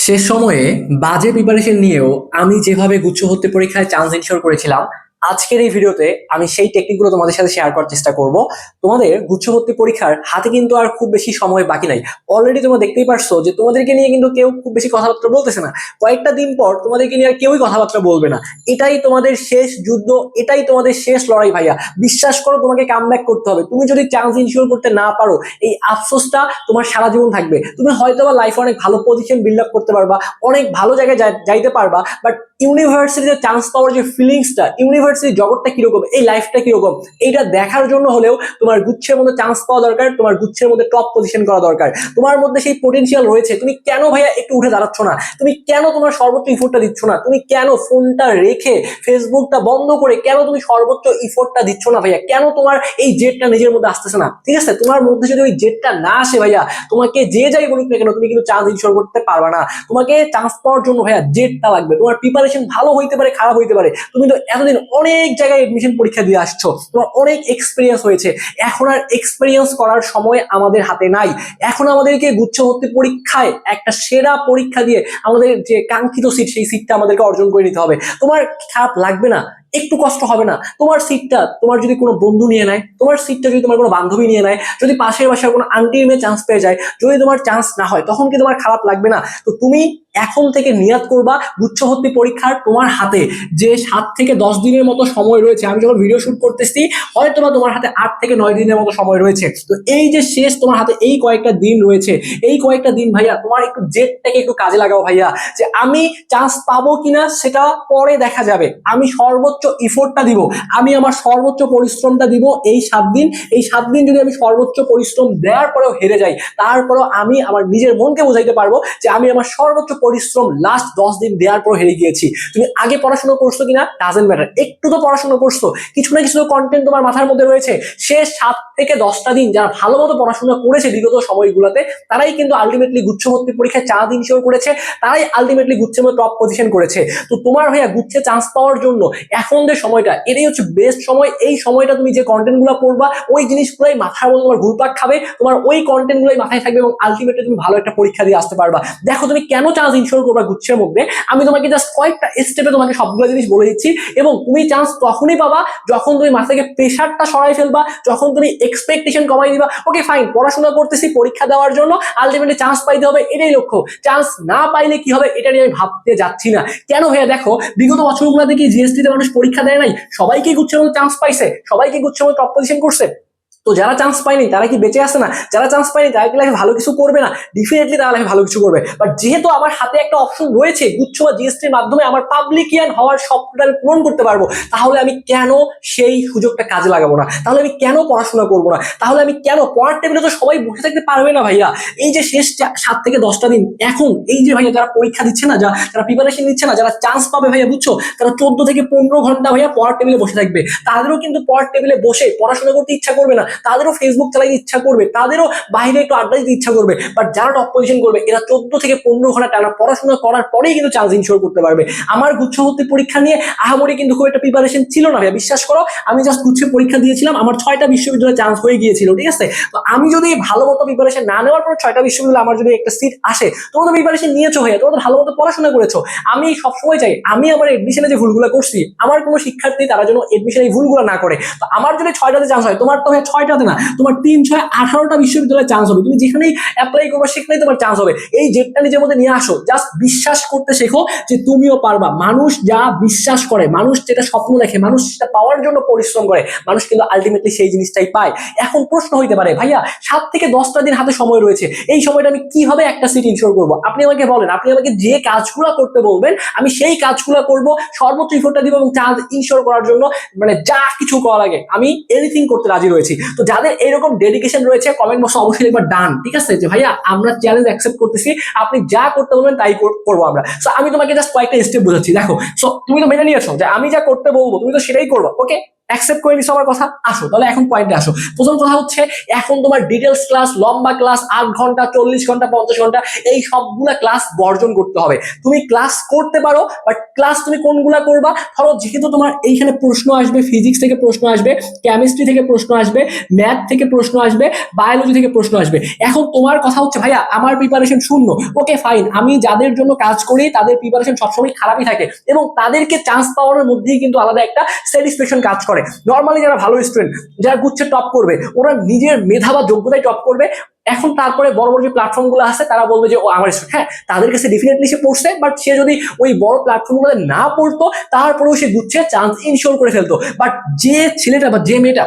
শেষ সময়ে বাজে প্রিপারেশন নিয়েও আমি যেভাবে গুচ্ছ ভর্তি পরীক্ষায় চান্স ইনশিওর করেছিলাম, আজকের এই ভিডিওতে আমি সেই টেকনিকগুলো তোমাদের সাথে শেয়ার করার চেষ্টা করব। তোমাদের গুচ্ছ ভর্তি পরীক্ষার হাতে কিন্তু আর খুব বেশি সময় বাকি নাই। অলরেডি তোমরা দেখতেই পারছো যে তোমাদেরকে নিয়ে কিন্তু কেউ খুব বেশি কথাবার্তা বলতেছে না। কয়েকটা দিন পর তোমাদেরকে নিয়ে আর কেউই কথাবার্তা বলবে না। এটাই তোমাদের শেষ যুদ্ধ, এটাই তোমাদের শেষ লড়াই ভাইয়া। বিশ্বাস করো, তোমাকে কামব্যাক করতে হবে। তুমি যদি চান্স ইনশিওর করতে না পারো, এই আফসোসটা তোমার সারা জীবন থাকবে। তুমি হয়তো বা লাইফে অনেক ভালো পজিশন বিল্ড আপ করতে পারবা, অনেক ভালো জায়গায় যাইতে পারবা, বাট ইউনিভার্সিটিতে চান্স পাওয়ার যে ফিলিংসটা, ইউনিভার্সিটি জগৎটা কিরকম, এই লাইফটা কিরকম, এইটা দেখার জন্য হলেও তোমার গুচ্ছের মধ্যে চান্স পাওয়া দরকার, তোমার গুচ্ছের মধ্যে টপ পজিশন করা দরকার। তোমার মধ্যে সেই পোটেনশিয়াল রয়েছে, তুমি কেন ভাইয়া একটু উঠে দাঁড়াচ্ছ না? তুমি কেন তোমার সর্বোচ্চ ইফোর্টটা দিচ্ছ না? তুমি কেন ফোনটা রেখে ফেসবুকটা বন্ধ করে কেন তুমি সর্বোচ্চ ইফোর্টটা দিচ্ছ না ভাইয়া? কেন তোমার এই জেদটা নিজের মধ্যে আসতেছে না? ঠিক আছে, তোমার মধ্যে যদি ওই জেদটা না আসে ভাইয়া, তোমাকে যে যাই বলুক না কেন, তুমি কিন্তু চান্স ইনশিওর করতে পারবা না। তোমাকে চান্স পাওয়ার জন্য ভাইয়া জেদটা লাগবে। তোমার প্রিপারেশন ভালো হইতে পারে, খারাপ হইতে পারে, তুমি তো এতদিন অনেক জায়গায় এডমিশন পরীক্ষা দিয়ে আসছো, তোমার অনেক এক্সপিরিয়েন্স হয়েছে। এখন আর এক্সপিরিয়েন্স করার সময় আমাদের হাতে নাই। এখন আমাদেরকে গুচ্ছ ভর্তি পরীক্ষায় একটা সেরা পরীক্ষা দিয়ে আমাদের যে কাঙ্ক্ষিত সিট, সেই সিটটা আমাদেরকে অর্জন করে নিতে হবে। তোমার খারাপ লাগবে না? একটু কষ্ট হবে না? তোমার সিটটা তোমার যদি কোনো বন্ধু নিয়ে নেয়, তোমার সিটটা যদি তোমার কোনো বান্ধবী নিয়ে নেয়, যদি পাশের বাসার কোনো আন্টির মেয়ে চান্স পেয়ে যায়, যদি তোমার চান্স না হয়, তখন কি তোমার খারাপ লাগবে না? তো তুমি এখন থেকে নিয়াত করবা, গুচ্ছ ভর্তি পরীক্ষার তোমার হাতে যে 7 থেকে 10 দিনের মতো সময় রয়েছে। আমি যখন ভিডিও শুট করতেছি, হয়তো বা তোমার হাতে 8 থেকে 9 দিনের মতো সময় রয়েছে। তো এই যে শেষ তোমার হাতে এই কয়েকটা দিন রয়েছে, এই কয়েকটা দিন ভাইয়া তোমার একটু জেদটাকে একটু কাজে লাগাও ভাইয়া। যে আমি চান্স পাবো কিনা সেটা পরে দেখা যাবে, আমি সর্বোচ্চ ইফোর্টটা দিব, আমি আমার সর্বোচ্চ পরিশ্রমটা দিব এই 7 দিন। এই 7 দিন যদি আমি সর্বোচ্চ পরিশ্রম দেওয়ার পরেও হেরে যাই, তারপরেও আমি আমার নিজের মনকে বোঝাইতে পারবো যে আমি আমার সর্বোচ্চ পরিশ্রম লাস্ট 10 দিন দেওয়ার পর হেরে গিয়েছি। তুমি আগে পড়াশোনা করছো কিনা ডাজেন্ট ম্যাটার, একটু তো পড়াশোনা করছো, কিছু না কিছু তো কন্টেন্ট তোমার মাথার মধ্যে রয়েছে। শেষ 7 থেকে 10টা দিন যারা ভালো মতো পড়াশোনা করেছে বিগত সময়গুলোতে, তারাই কিন্তু আলটিমেটলি গুচ্ছ ভর্তি পরীক্ষায় চান্স ইনশিওর করেছে, তারাই আলটিমেটলি গুচ্ছের মধ্যে টপ পজিশন করেছে। তো তোমার ভাইয়া গুচ্ছে চান্স পাওয়ার জন্য এখন যে সময়টা, এটাই হচ্ছে বেস্ট সময়। এই সময়টা তুমি যে কন্টেন্ট গুলো পড়বা, ওই জিনিসগুলোই মাথার মধ্যে তোমার ঘুরপাক খাবে, তোমার ওই কন্টেন্ট গুলোই মাথায় থাকবে, এবং আলটিমেটলি তুমি ভালো একটা পরীক্ষা দিয়ে আসতে পারবা। দেখো তুমি কেন চান্স ইনশিওর করবা গুচ্ছের মধ্যে, আমি তোমাকে জাস্ট কয়েকটা স্টেপে তোমাকে সবগুলো জিনিস বলে দিচ্ছি। এবং তুমি চান্স তখনই পাবা যখন তুমি মাথা থেকে প্রেশারটা সরাই ফেলবা, যখন তুমি এক্সপেকটেশন কমাই দিবা। ওকে ফাইন, পড়াশোনা করতেছি পরীক্ষা দেওয়ার জন্য, আলটিমেটলি চান্স পাইতে হবে, এটাই লক্ষ্য। চান্স না পাইলে কি হবে এটা নিয়ে আমি ভাবতে যাচ্ছি না। কেন ভাইয়া? দেখো বিগত বছরগুলোতে কি জিএসটি তে মানুষ পরীক্ষা দেয় নাই? সবাইকে গুচ্ছের মধ্যে চান্স পাইছে, সবাইকে গুচ্ছের মধ্যে টপ পজিশন করছে। তো যারা চান্স পায়নি তারা কি বেঁচে আসে না? যারা চান্স পায়নি তারা কি লাইফে ভালো কিছু করবে না? ডেফিনেটলি তারা লাইফে ভালো কিছু করবে। বাট যেহেতু আমার হাতে একটা অপশন রয়েছে, গুচ্ছ বা জিএসটির মাধ্যমে আমার পাবলিকিয়ান হওয়ার স্বপ্নটা আমি পূরণ করতে পারবো, তাহলে আমি কেন সেই সুযোগটা কাজে লাগাবো না? তাহলে আমি কেন পড়াশোনা করবো না? তাহলে আমি কেন? পড়ার টেবিলে তো সবাই বসে থাকতে পারবে না ভাইয়া। এই যে শেষ 7 থেকে 10টা দিন, এখন এই যে ভাইয়া যারা পরীক্ষা দিচ্ছে না, যারা প্রিপারেশন নিচ্ছে না, যারা চান্স পাবে ভাইয়া, বুঝছো, তারা 14 থেকে 15 ঘন্টা ভাইয়া পড়ার টেবিলে বসে থাকবে। তাদেরও কিন্তু পড়ার টেবিলে বসে পড়াশোনা করতে ইচ্ছা করবে না, তাদেরও ফেসবুক চালাইতে ইচ্ছা করবে, তাদেরও বাইরে একটু আড্ডা দিতে ইচ্ছা করবে। বাট যারা টপ পজিশন করবে, এরা 14 থেকে 15 ঘন্টা টানা পড়াশোনা করার পরেই কিন্তু চান্স ইনশিওর করতে পারবে। আমার গুচ্ছ ভর্তি পরীক্ষা নিয়ে আহামরি কিন্তু খুব একটা প্রিপারেশন ছিল না ভাইয়া, বিশ্বাস করো। আমি জাস্ট গুচ্ছের পরীক্ষা দিয়েছিলাম, আমার 6টা বিশ্ববিদ্যালয়ে চান্স হয়ে গিয়েছিল, ঠিক আছে। তো আমি যদি ভালো মতো প্রিপারেশন না নেওয়ার পর 6টা বিশ্ববিদ্যালয়ে আমার যদি একটা সিট আসে, তোমরা তো প্রিপারেশন নিয়েছো ভাইয়া, তোমরা তো ভালো মতো পড়াশোনা করেছো। আমি সবসময় চাই আমি আমার এডমিশনে যে ভুলগুলো করছি, আমার কোনো শিক্ষার্থী তারা যেন এডমিশনে এই ভুলগুলো না করে। তো আমার যদি 6টাতে চান্স হয়, তোমার তো 6টাতে না, তোমার 3, 6, 18টা বিশ্ববিদ্যালয়ে চান্স হবে। তুমি যেখানেই অ্যাপ্লাই করবে সেখানেই তোমার চান্স হবে। এই জেদটা নিজের মধ্যে নিয়ে আসো, জাস্ট বিশ্বাস করতে শেখো যে তুমিও পারবা। মানুষ যা বিশ্বাস করে, মানুষ যেটা স্বপ্ন দেখে, মানুষ সেটা পাওয়ার জন্য পরিশ্রম করে, মানুষ কিন্তু আলটিমেটলি সেই জিনিসটাই পায়। এখন প্রশ্ন হইতে পারে ভাইয়া, 7 থেকে 10টা দিন হাতে সময় রয়েছে, এই সময়টা আমি কিভাবে একটা সিট ইনশিওর করবো? আপনি আমাকে বলেন, আপনি আমাকে যে কাজগুলো করতে বলবেন আমি সেই কাজগুলো করব, সর্বোচ্চ ইফোর্টটা দিব, এবং চান্স ইনশিওর করার জন্য মানে যা কিছু করা লাগে আমি এনিথিং করতে রাজি রয়েছি। তো যাদের এরকম ডেডিকেশন রয়েছে, কমেন্ট বক্সে অবশ্যই একবার ডান, ঠিক আছে, যে ভাইয়া আমরা চ্যালেঞ্জ অ্যাকসেপ্ট করতেছি, আপনি যা করতে বলবেন তাই করবো আমরা। সো আমি তোমাকে জাস্ট কয়েকটা স্টেপ বোঝাচ্ছি, দেখো। সো তুমি তো মেনে নিয়েছো যে আমি যা করতে বলবো তুমি তো সেটাই করবো, ওকে। অ্যাকসেপ্ট করে নিছো আমার কথা? আসো তাহলে এখন পয়েন্টে আসো। প্রথম কথা হচ্ছে, এখন তোমার ডিটেলস ক্লাস, লম্বা ক্লাস, 8 ঘন্টা, 40 ঘন্টা, 50 ঘন্টা, এই সবগুলা ক্লাস বর্জন করতে হবে। তুমি ক্লাস করতে পারো, বাট ক্লাস তুমি কোনগুলা করবা? ধরো যেহেতু তোমার এইখানে প্রশ্ন আসবে, ফিজিক্স থেকে প্রশ্ন আসবে, কেমিস্ট্রি থেকে প্রশ্ন আসবে, ম্যাথ থেকে প্রশ্ন আসবে, বায়োলজি থেকে প্রশ্ন আসবে। এখন তোমার কথা হচ্ছে ভাইয়া আমার প্রিপারেশন শূন্য। ওকে ফাইন, আমি যাদের জন্য কাজ করি তাদের প্রিপারেশন সবসময় খারাপই থাকে এবং তাদেরকে চান্স পাওয়ার মধ্যেই কিন্তু আলাদা একটা স্যাটিসফ্যাকশন কাজ করে। নর্মালি যারা ভালো স্টুডেন্ট, যারা গুচ্ছে টপ করবে, ওরা নিজের মেধা বা যোগ্যতায় টপ করবে। এখন তারপরে বড় বড় যে প্ল্যাটফর্ম গুলো আছে তারা বলবে যে ও আমার স্টুডেন্ট, হ্যাঁ তাদের কাছে ডেফিনেটলি সে পড়ছে, বাট সে যদি ওই বড় প্ল্যাটফর্ম গুলো না পড়তো তারপরেও সে গুচ্ছে চান্স ইনশিওর করে ফেলতো। বাট যে ছেলেটা বা যে মেয়েটা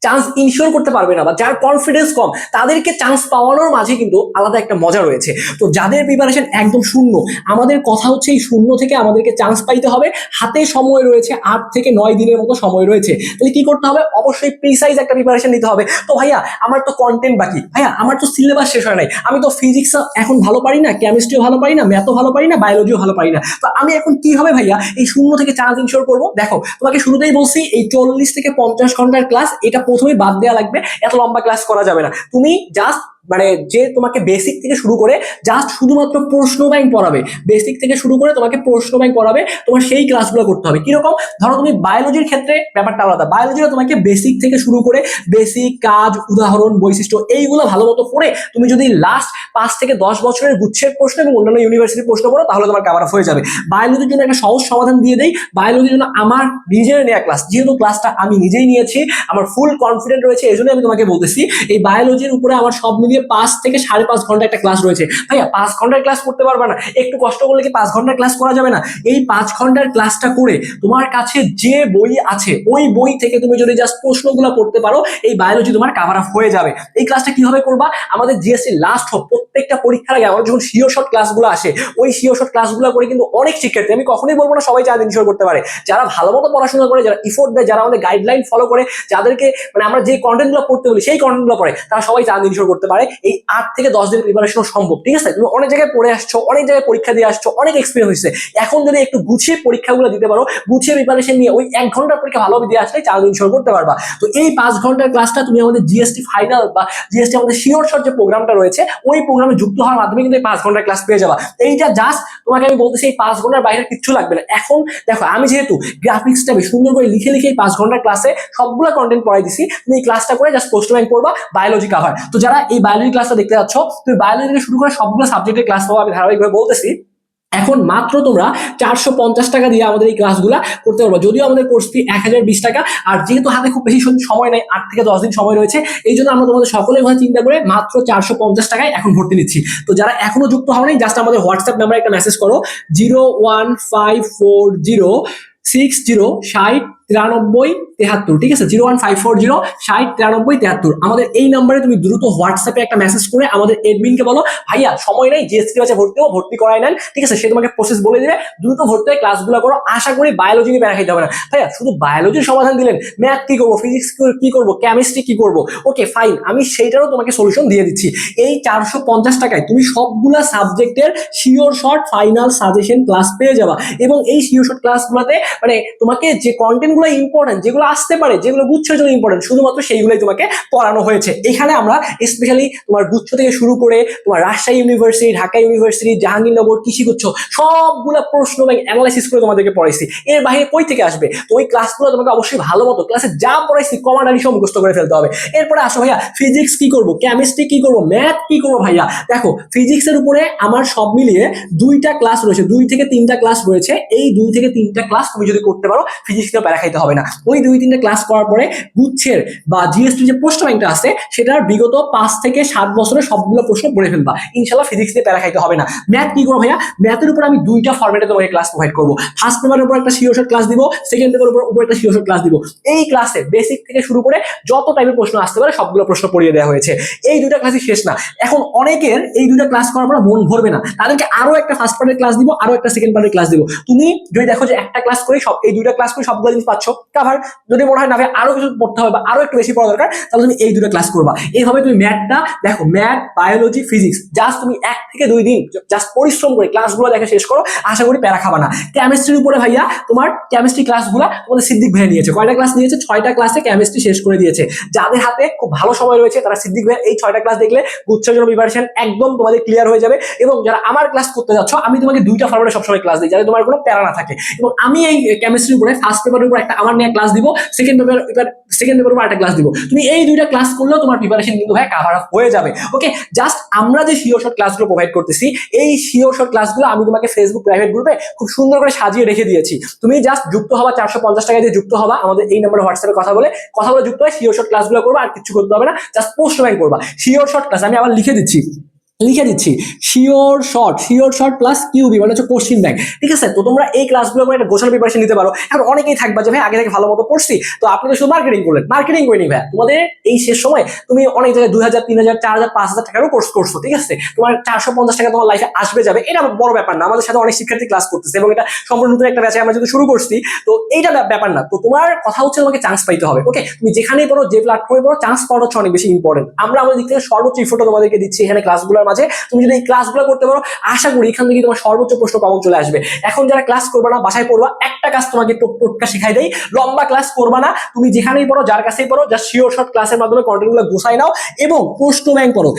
চান্স ইনশিওর করতে পারবে না বা যার কনফিডেন্স কম, তাদেরকে চান্স পাওয়ানোর মাঝে কিন্তু আলাদা একটা মজা রয়েছে। তো যাদের প্রিপারেশন একদম শূন্য, আমাদের কথা হচ্ছে এই শূন্য থেকে আমাদেরকে চান্স পাইতে হবে। হাতে সময় রয়েছে 8 থেকে 9 দিনের মতো সময় রয়েছে। তাহলে কি করতে হবে? অবশ্যই প্রিসাইজ একটা প্রিপারেশন নিতে হবে। তো ভাইয়া আমার তো কন্টেন্ট বাকি, ভাইয়া আমার তো সিলেবাস শেষ হয় নাই, আমি তো ফিজিক্স এখন ভালো পারি না, কেমিস্ট্রিও ভালো পারি না, ম্যাথও ভালো পারি না, বায়োলজিও ভালো পারি না, তো আমি এখন কি হবে ভাইয়া এই শূন্য থেকে চান্স ইনশিওর করবো? দেখো তোমাকে শুরুতেই বলছি এই 40 থেকে 50 ঘন্টার ক্লাস এটা প্রথমেই বাদ দেওয়া লাগবে। এত লম্বা ক্লাস করা যাবে না। তুমি জাস্ট মানে যে তোমাকে বেসিক থেকে শুরু করে জাস্ট শুধুমাত্র প্রশ্ন ব্যাংক পড়াবে, বেসিক থেকে শুরু করে তোমাকে প্রশ্ন ব্যাংক পড়াবে, তোমার সেই ক্লাসগুলো করতে হবে। কিরকম? ধরো তুমি বায়োলজির ক্ষেত্রে ব্যাপারটা আলাদা, বায়োলজিটা তোমাকে বেসিক থেকে শুরু করে বেসিক কাজ, উদাহরণ, বৈশিষ্ট্য এইগুলো ভালো মতো পড়ে তুমি যদি লাস্ট 5 থেকে 10 বছরের গুচ্ছের প্রশ্ন এবং অন্যান্য ইউনিভার্সিটির প্রশ্ন পড়ো তাহলে তোমার কাভার আপ হয়ে যাবে। বায়োলজির জন্য একটা সহজ সমাধান দিয়ে দেই। বায়োলজির জন্য আমার নিজের নেওয়া ক্লাস, যেহেতু ক্লাসটা আমি নিজেই নিয়েছি, আমার ফুল কনফিডেন্ট রয়েছে, এই জন্য আমি তোমাকে বলতেছি এই বায়োলজির উপরে আমার সব মিলিয়ে 5 থেকে 5.5 ঘন্টা একটা ক্লাস রয়েছে। ভাইয়া 5 ঘন্টার ক্লাস করতে পারবে না? একটু কষ্ট করলে কি 5 ঘন্টার ক্লাস করা যাবে না? এই 5 ঘন্টার ক্লাসটা করে তোমার কাছে যে বই আছে ওই বই থেকে তুমি যদি জাস্ট প্রশ্নগুলো পড়তে পারো, এই বায়োলজি তোমার কাভার আপ হয়ে যাবে। এই ক্লাসটা কিভাবে করবা? আমাদের জিএসসি লাস্ট হোক প্রত্যেকটা পরীক্ষার আগে আমার যখন শিওর শর্ট ক্লাসগুলো আসে, ওই শিওর শর্ট ক্লাসগুলো করে কিন্তু অনেক শিক্ষার্থী, আমি কখনোই বলবো না সবাই চান্স ইনশিওর করতে পারে, যারা ভালো মতো পড়াশোনা করে, যারা ইফোর্ট দেয়, যারা আমাদের গাইডলাইন ফলো করে, যাদেরকে মানে আমরা যে কন্টেন্টগুলো পড়তে বলি সেই কন্টেন্টগুলো পড়ে, তারা সবাই চান্স ইনশিওর করতে পারে। এই 8 থেকে 10 দিনের প্রিপারেশন সম্ভব। ঠিক আছে, তুমি অনেক জায়গায় পড়ে আসছো, অনেক জায়গায় পরীক্ষা দিয়ে আসছো, অনেক এক্সপিরিয়েন্স হয়েছে। এখন যদি একটু গুছিয়ে পরীক্ষাগুলো দিতে পারো, গুছিয়ে প্রিপারেশন নিয়ে ওই 1 ঘন্টার পরীক্ষা ভালোভাবে দিয়ে আসলে চান্স ইনশিওর করতে পারবা। তো এই 5 ঘন্টার ক্লাসটা তুমি আমাদের জিএসটি ফাইনাল বা জিএসটি আমাদের শিওর শর্ট যে প্রোগ্রামটা রয়েছে ওই প্রোগ্রামে যুক্ত হওয়ার মাধ্যমে কিন্তু এই 5 ঘন্টার ক্লাস পেয়ে যাবা। এইটা জাস্ট তোমাকে আমি বলতেছি এই 5 ঘন্টার বাইরে কিচ্ছু লাগবে না। এখন দেখো আমি যেহেতু গ্রাফিক্সটা সুন্দর করে লিখে লিখে এই 5 ঘন্টার ক্লাসে সবগুলো কন্টেন্ট পড়াই দিছি, তুমি এই ক্লাসটা করে জাস্ট পোস্ট ব্যাংক পড়বা, বায়োলজি কাভার। তো যারা এই বায়োলজি ক্লাসটা দেখতে যাচ্ছ, তুমি বায়োলজি থেকে শুরু করে সবগুলো সাবজেক্টের ক্লাস পাবো, আমি ধারাবাহিকভাবে বলতেছি। এখন মাত্র তোমরা 450 টাকা দিয়ে আমাদের এই ক্লাসগুলো করতে পারবো। যদিও আমাদের কোর্স ফি 1020 টাকা, আর যেহেতু হাতে খুব বেশি সময় নেই, 8 থেকে 10 দিন সময় রয়েছে, এই জন্য আমরা তোমাদের সকলের কথা চিন্তা করে মাত্র 450 টাকায় এখন ভর্তি নিচ্ছি। তো যারা এখনো যুক্ত হও নাই, জাস্ট আমাদের হোয়াটসঅ্যাপ নাম্বারে একটা মেসেজ করো 0154060609373। ঠিক আছে, 01540609373। আমাদের এই নাম্বারে তুমি দ্রুত হোয়াটসঅ্যাপে একটা মেসেজ করে আমাদের এডমিনকে বলো ভাইয়া সময় নেই, জিএসটি আছে ভর্তি হবো, ভর্তি করাই নেন। ঠিক আছে, সে তোমাকে প্রসেস বলে দিবে, দ্রুত ভর্তি হয়ে ক্লাসগুলো করো। আশা করি বায়োলজি নিয়ে খাইতে হবে না। ভাইয়া শুধু বায়োলজির সমাধান দিলেন, ম্যাথ কি করবো, ফিজিক্স কি করবো, কেমিস্ট্রি কি করবো? ওকে ফাইন, আমি সেইটারও তোমাকে সলিউশন দিয়ে দিচ্ছি। এই 450 টাকায় তুমি সবগুলা সাবজেক্টের sure short final suggestion class পেয়ে যাবা। এবং এই শিওর শর্ট ক্লাসগুলোতে মানে তোমাকে যে কন্টেন্ট গুলো ইম্পর্টেন্ট, যেগুলো আসতে পারে, যেগুলো গুচ্ছের জন্য ইম্পর্টেন্ট, শুধুমাত্র সেইগুলোই তোমাকে পড়ানো হয়েছে। এখানে আমরা স্পেশালি তোমার গুচ্ছ থেকে শুরু করে তোমার রাজশাহী ইউনিভার্সিটি, ঢাকা ইউনিভার্সিটি, জাহাঙ্গীরনগর, কৃষিগুচ্ছ সবগুলা প্রশ্ন ব্যাংক অ্যানালাইসিস করে তোমাদেরকে পড়াইছি। এর বাইরে কই থেকে আসবে? তো ওই ক্লাসগুলো তোমাকে অবশ্যই ভালো মতো ক্লাসে যা পড়াইছি কমান্ডারি সব মুখস্থ করে ফেলতে হবে। এরপরে আসো ভাইয়া ফিজিক্স কি করবো, কেমিস্ট্রি কি করবো, ম্যাথ কি করবো? ভাইয়া দেখো ফিজিক্সের উপরে আমার সব মিলিয়ে 2টা ক্লাস রয়েছে, 2 থেকে 3টা ক্লাস রয়েছে। এই 2 থেকে 3টা ক্লাস তুমি যদি করতে পারো, ফিজিক্স নিয়ে প্যারা খাইতে হবে না। ওই 2-3টা ক্লাস করার পরে গুচ্ছের বা জিএসটি যে প্রশ্ন ব্যাংকটা আছে সেটার বিগত 5 থেকে 7 বছরের সবগুলো প্রশ্ন পড়ে ফেলবা, ইনশাল্লাহ ফিজিক্স নিয়ে প্যারা খাইতে হবে না। ম্যাথ কি করবো ভাইয়া? ম্যাথের উপর আমি 2টা ফরম্যাটে তোমাকে ক্লাস প্রোভাইড করবো। ফার্স্ট পেপারের উপর একটা শিওর শর্ট ক্লাস দিব, সেকেন্ড পেপারের উপর একটা শিওর শর্ট ক্লাস দিব। এই ক্লাসে বেসিক থেকে শুরু করে যত টাইপের প্রশ্ন আসতে পারে সবগুলো প্রশ্ন পড়িয়ে দেওয়া হয়েছে। এই 2টা ক্লাসই শেষ না, এখন অনেকের এই 2টা ক্লাস করার পর মন ভরবে না, তাদেরকে আরো একটা ফার্স্ট পার্টের ক্লাস দিব, আরো একটা সেকেন্ড পার্টের ক্লাস দিব। তুমি যদি দেখো যে একটা ক্লাস করে সব এই 2টা ক্লাস করে সবগুলো জিনিস পাচ্ছ যাচ্ছ কাভার, যদি মনে হয় না ভাই আরো কিছু পড়তে হবে বা আরো একটু বেশি পড়া দরকার, তাহলে তুমি এই দুটো ক্লাস করবা। এইভাবে তুমি ম্যাথটা দেখো, ম্যাথ, বায়োলজি, ফিজিক্স জাস্ট তুমি 1 থেকে 2 দিন জাস্ট পরিশ্রম করে ক্লাসগুলো দেখে শেষ করো, আশা করি প্যারা খাবা না। কেমিস্ট্রির উপরে ভাইয়া তোমার কেমিস্ট্রি ক্লাসগুলো তোমাদের সিদ্দিক ভাই নিয়েছে, কয়টা ক্লাস নিয়েছে? 6টা ক্লাসে কেমিস্ট্রি শেষ করে দিয়েছে। যাদের হাতে খুব ভালো সময় রয়েছে তারা সিদ্দিক ভাই এই 6টা ক্লাস দেখলে গুচ্ছের জন্য প্রিপারেশন একদম তোমাদের ক্লিয়ার হয়ে যাবে। এবং যারা আমার ক্লাস করতে যাচ্ছ, আমি তোমাকে 2টা ফরম্যাটে সবসময় ক্লাস দিই যাতে তোমার কোনো প্যারা না থাকে। এবং আমি এই কেমিস্ট্রির উপরে ফার্স্ট পেপারের উপর একটা আমার নিয়ে ক্লাস দিব, সেকেন্ড পেপার উপর একটা ক্লাস দিব। তুমি এই 2টা ক্লাস করলেও তোমার প্রিপারেশন কিন্তু ভাই কাভার আপ হয়ে যাবে। ওকে, জাস্ট আমরা যে শিওর শর্ট ক্লাসগুলো প্রোভাইড করতেছি, এই শিওর শর্ট ক্লাসগুলো আমি তোমাকে ফেসবুক প্রাইভেট গ্রুপে খুব সুন্দর করে সাজিয়ে রেখে দিয়েছি। তুমি জাস্ট যুক্ত হবা, 450 টাকা দিয়ে যুক্ত হবা, আমাদের এই নাম্বারে হোয়াটসঅ্যাপে কথা বলে যুক্ত হয় শিওর শর্ট ক্লাসগুলো করবা, আর কিছু করতে হবে না, জাস্ট পোস্ট ব্যাংক করবা। শিওর শর্ট ক্লাস আমি আবার লিখে দিচ্ছি শিওর শর্ট প্লাস কিউবি মানে হচ্ছে কোশ্চিন ব্যাংক। ঠিক আছে, তো তোমরা এই ক্লাসগুলো করে একটা গোছানো প্রিপারেশন নিতে পারো। এখন অনেকেই থাকবা যে ভাই আগে থেকে ভালো মতো পড়ছি, তো আপনি তো শুধু মার্কেটিং করলেন, মার্কেটিং করে নিবে তোমাদের এই শেষ সময় তুমি অনেক জায়গায় 2000, 3000, 4000, 5000 টাকারও কোর্স করছো। ঠিক আছে, তোমার 450 টাকা তোমার লাইফে আসবে যাবে, এটা বড় ব্যাপার না। আমাদের সাথে অনেক শিক্ষার্থী ক্লাস করতেছে এবং এটা সম্পূর্ণ নতুন একটা ব্যাচে আমরা যেহেতু শুরু করছি, তো এইটা ব্যাপার না। তো তোমার কথা হচ্ছে তোমাকে চান্স পাইতে হবে। ওকে, তুমি যেখানেই পড়ো, যে প্ল্যাটফর্মে পড়ো, চান্স পাওয়া হচ্ছে অনেক বেশি ইম্পর্টেন্ট। আমরা আমাদের দিক থেকে সর্বোচ্চ ইফোর্ট তোমাদেরকে দিচ্ছি এখানে ক্লাসগুলোর মাঝে। তুমি যদি এই ক্লাসগুলো করতে পারো, আশা করি এখান থেকে তোমার সর্বোচ্চ প্রশ্ন কমন চলে আসবে। এখন যারা ক্লাস করবে না, বাসায় পড়বা, একটা কাজ তোমাকে টোটকা শিখাই দেই, লম্বা ক্লাস করবা না। তুমি যেখানেই পড়ো, যার কাছেই পড়ো, জাস্ট শিওর শর্ট ক্লাসের মাধ্যমে কন্টেন্টগুলো গোছাই নাও এবং প্রশ্ন ব্যাংক পড়ো।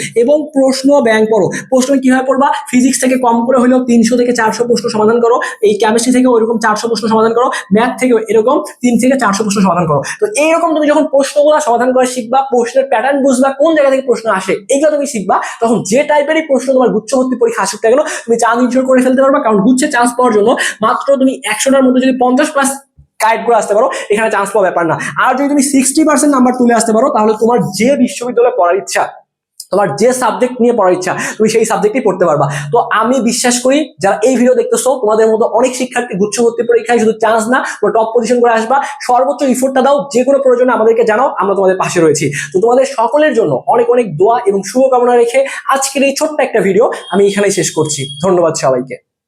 প্রশ্ন কিভাবে পড়বা? ফিজিক্স থেকে কম করে হলেও 300 থেকে 400 প্রশ্ন সমাধান করো, এই কেমিস্ট্রি থেকে ওইরকম 400 প্রশ্ন সমাধান করো, ম্যাথ থেকে এরকম 3 থেকে 400 প্রশ্ন সমাধান করো। তো এইরকম তুমি যখন প্রশ্নগুলো সমাধান করা শিখবা, প্রশ্নের প্যাটার্ন বুঝবা, কোন জায়গা থেকে প্রশ্ন আসে, এগুলো তুমি শিখবা, তখন যে টাইপেরই প্রশ্ন তোমার গুচ্ছ ভর্তি পরীক্ষা আসুক না কেন, তুমি চান্স ইনশিওর করে ফেলতে পারবা। কারণ গুচ্ছে চান্স পাওয়ার জন্য মাত্র তুমি 100টার মধ্যে যদি 50+ গাইড করে আসতে পারো, এখানে চান্স পাওয়া ব্যাপার না। আর যদি তুমি 60% নাম্বার তুলে আসতে পারো, তাহলে তোমার যে বিশ্ববিদ্যালয়ে পড়ার ইচ্ছা, তোমার যে সাবজেক্ট নিয়ে পড়ার ইচ্ছা, তুমি সেই সাবজেক্টই পড়তে পারবা। তো আমি বিশ্বাস করি যারা এই ভিডিও দেখতেছো, তোমাদের মতো অনেক শিক্ষার্থী গুচ্ছ ভর্তি পরীক্ষায় শুধু চান্স না, টপ পজিশন করে আসবা। সর্বোচ্চ ইফোর্টটা দাও, যে কোনো প্রয়োজনে আমাদেরকে জানাও, আমরা তোমাদের পাশে রয়েছি। তো তোমাদের সকলের জন্য অনেক অনেক দোয়া এবং শুভকামনা রেখে আজকের এই ছোট্ট একটা ভিডিও আমি এখানেই শেষ করছি। ধন্যবাদ সবাইকে।